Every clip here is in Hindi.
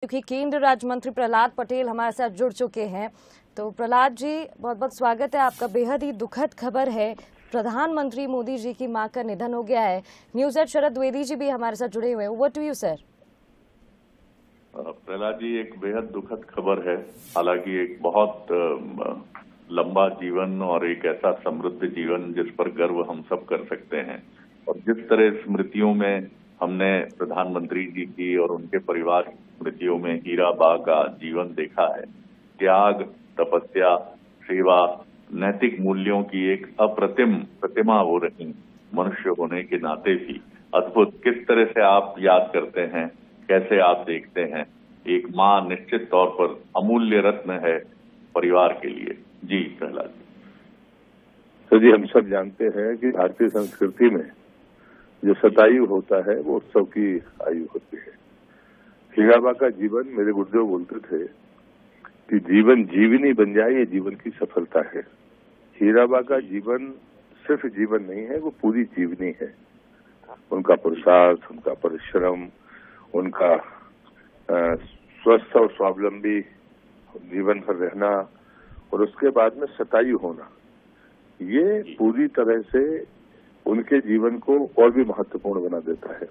क्योंकि केंद्र राज्य मंत्री प्रहलाद पटेल हमारे साथ जुड़ चुके हैं। तो प्रहलाद जी, बहुत बहुत स्वागत है आपका। बेहद ही दुखद खबर है, प्रधानमंत्री मोदी जी की मां का निधन हो गया है। न्यूज़ एट शरद द्विवेदी जी भी हमारे साथ जुड़े हुए हैं। Over to you sir. Prahlad ji, एक बेहद दुखद खबर है। हालांकि एक बहुत लंबा जीवन और एक ऐसा समृद्ध जीवन जिस पर गर्व हम सब कर सकते हैं, और जिस तरह स्मृतियों में हमने प्रधानमंत्री जी की और उनके परिवार की स्मृतियों में हीरा बा का जीवन देखा है, त्याग, तपस्या, सेवा, नैतिक मूल्यों की एक अप्रतिम प्रतिमा वो रही मनुष्य होने के नाते भी। अद्भुत। किस तरह से आप याद करते हैं, कैसे आप देखते हैं? एक माँ निश्चित तौर पर अमूल्य रत्न है परिवार के लिए। जी प्रहलाद तो जी, हम सब जानते हैं कि भारतीय संस्कृति में जो शतायु होता है वो उत्सव की आयु होती है। हीराबा का जीवन, मेरे गुरुदेव बोलते थे कि जीवन जीवनी बन जाए, ये जीवन की सफलता है। हीराबा का जीवन सिर्फ जीवन नहीं है, वो पूरी जीवनी है। उनका पुरुषार्थ, उनका परिश्रम, उनका स्वस्थ और स्वावलंबी जीवन पर रहना, और उसके बाद में शतायु होना, ये पूरी तरह से उनके जीवन को और भी महत्वपूर्ण बना देता है।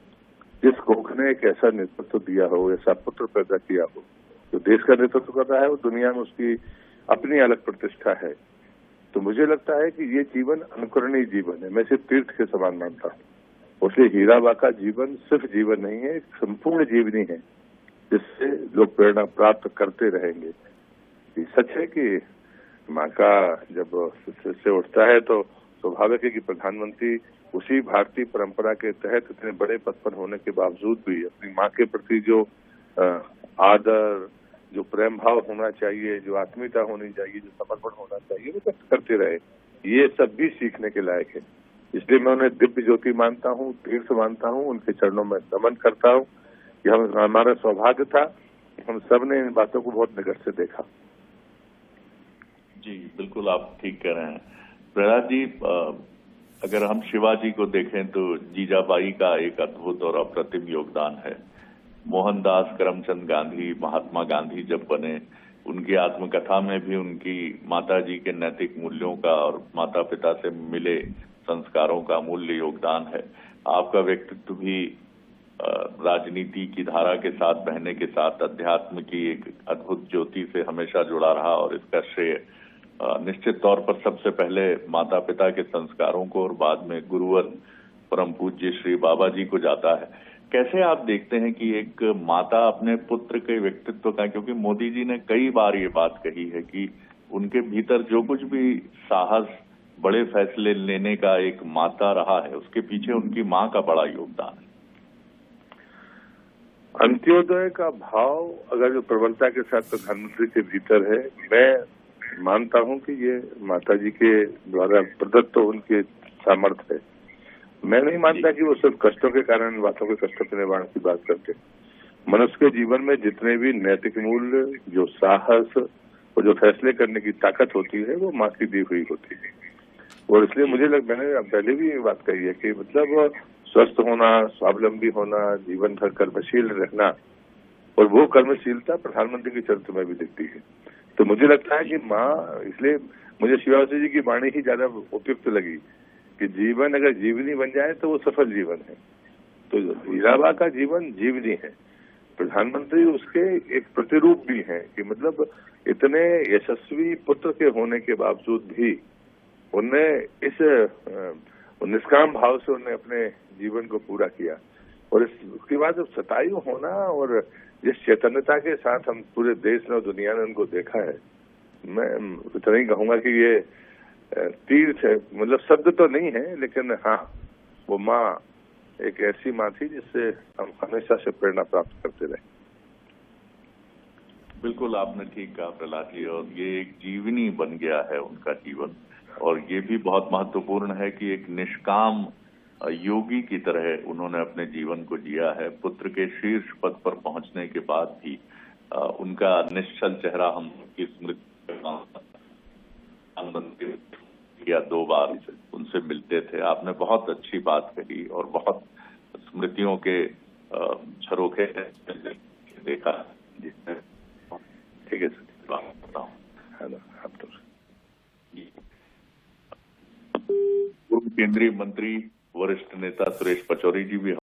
जिस कोख ने एक ऐसा नेतृत्व दिया हो, ऐसा पुत्र पैदा किया हो जो देश का नेतृत्व कर रहा है, वो दुनिया में उसकी अपनी अलग प्रतिष्ठा है। तो मुझे लगता है कि ये जीवन अनुकरणीय जीवन है। मैं सिर्फ तीर्थ के समान मानता हूँ। उसलिए हीराबा का जीवन सिर्फ जीवन नहीं है, एक संपूर्ण जीवनी है जिससे लोग प्रेरणा प्राप्त करते रहेंगे। ये सच है कि माँ का जब से उठता है तो स्वाभाविक है कि प्रधानमंत्री उसी भारतीय परंपरा के तहत इतने बड़े पद पर होने के बावजूद भी अपनी माँ के प्रति जो आदर, जो प्रेम भाव होना चाहिए, जो आत्मीयता होनी चाहिए, जो समर्पण होना चाहिए, वो व्यक्त करते रहे। ये सब भी सीखने के लायक है। इसलिए मैं उन्हें दिव्य ज्योति मानता हूँ, तीर्थ मानता हूँ, उनके चरणों में नमन करता हूँ। कि हमारा सौभाग्य था, हम सब ने इन बातों को बहुत निकट से देखा। जी बिल्कुल, आप ठीक कह रहे हैं प्रहलाद जी। अगर हम शिवाजी को देखें तो जीजाबाई का एक अद्भुत और अप्रतिम योगदान है। मोहनदास करमचंद गांधी, महात्मा गांधी जब बने, उनकी आत्मकथा में भी उनकी माताजी के नैतिक मूल्यों का और माता पिता से मिले संस्कारों का अमूल्य योगदान है। आपका व्यक्तित्व भी राजनीति की धारा के साथ बहने के साथ अध्यात्म की एक अद्भुत ज्योति से हमेशा जुड़ा रहा, और इसका श्रेय निश्चित तौर पर सबसे पहले माता पिता के संस्कारों को और बाद में गुरुवर परम पूज्य श्री बाबा जी को जाता है। कैसे आप देखते हैं कि एक माता अपने पुत्र के व्यक्तित्व का, क्योंकि मोदी जी ने कई बार ये बात कही है कि उनके भीतर जो कुछ भी साहस, बड़े फैसले लेने का एक माता रहा है, उसके पीछे उनकी माँ का बड़ा योगदान है। अंत्योदय का भाव अगर जो प्रबलता के साथ प्रधानमंत्री के भीतर है, मैं मानता हूं कि ये माताजी के द्वारा प्रदत्त उनके सामर्थ्य है। मैं नहीं मानता कि वो सिर्फ कष्टों के कारण बातों के कष्टों के निवारण की बात करते। मनुष्य के जीवन में जितने भी नैतिक मूल्य, जो साहस और जो फैसले करने की ताकत होती है, वो माँ की दी हुई होती है। और इसलिए मैंने पहले भी ये बात कही है कि मतलब स्वस्थ होना, स्वावलंबी होना, जीवन भर कर्मशील रहना, और वो कर्मशीलता प्रधानमंत्री के चरित्र में भी दिखती है। तो मुझे लगता है कि माँ, इसलिए मुझे शिवाजी जी की वाणी ही ज्यादा उपयुक्त लगी कि जीवन अगर जीवनी बन जाए तो वो सफल जीवन है। तो हीराबा का जीवन जीवनी है। प्रधानमंत्री उसके एक प्रतिरूप भी हैं कि मतलब इतने यशस्वी पुत्र के होने के बावजूद भी उनने इस निष्काम भाव से उन्हें अपने जीवन को पूरा किया। और उसके बाद जब शतायु होना, और जिस चैतन्यता के साथ हम पूरे देश में और दुनिया ने उनको देखा है, मैं इतना ही कहूंगा कि ये तीर्थ है। मतलब शब्द तो नहीं है, लेकिन हाँ, वो माँ एक ऐसी माँ थी जिससे हम हमेशा से प्रेरणा प्राप्त करते रहे। बिल्कुल, आपने ठीक कहा प्रहलाद जी, और ये एक जीवनी बन गया है उनका जीवन। और ये भी बहुत महत्वपूर्ण है कि एक निष्काम योगी की तरह उन्होंने अपने जीवन को जिया है। पुत्र के शीर्ष पद पर पहुंचने के बाद भी उनका निश्चल चेहरा हम की स्मृति या 2 बार उनसे मिलते थे। आपने बहुत अच्छी बात कही और बहुत स्मृतियों के झरोखे देखा जी ठीक है सर, बात बताऊँ है ना आप तो पूर्व केंद्रीय मंत्री वरिष्ठ नेता सुरेश पचौरी जी भी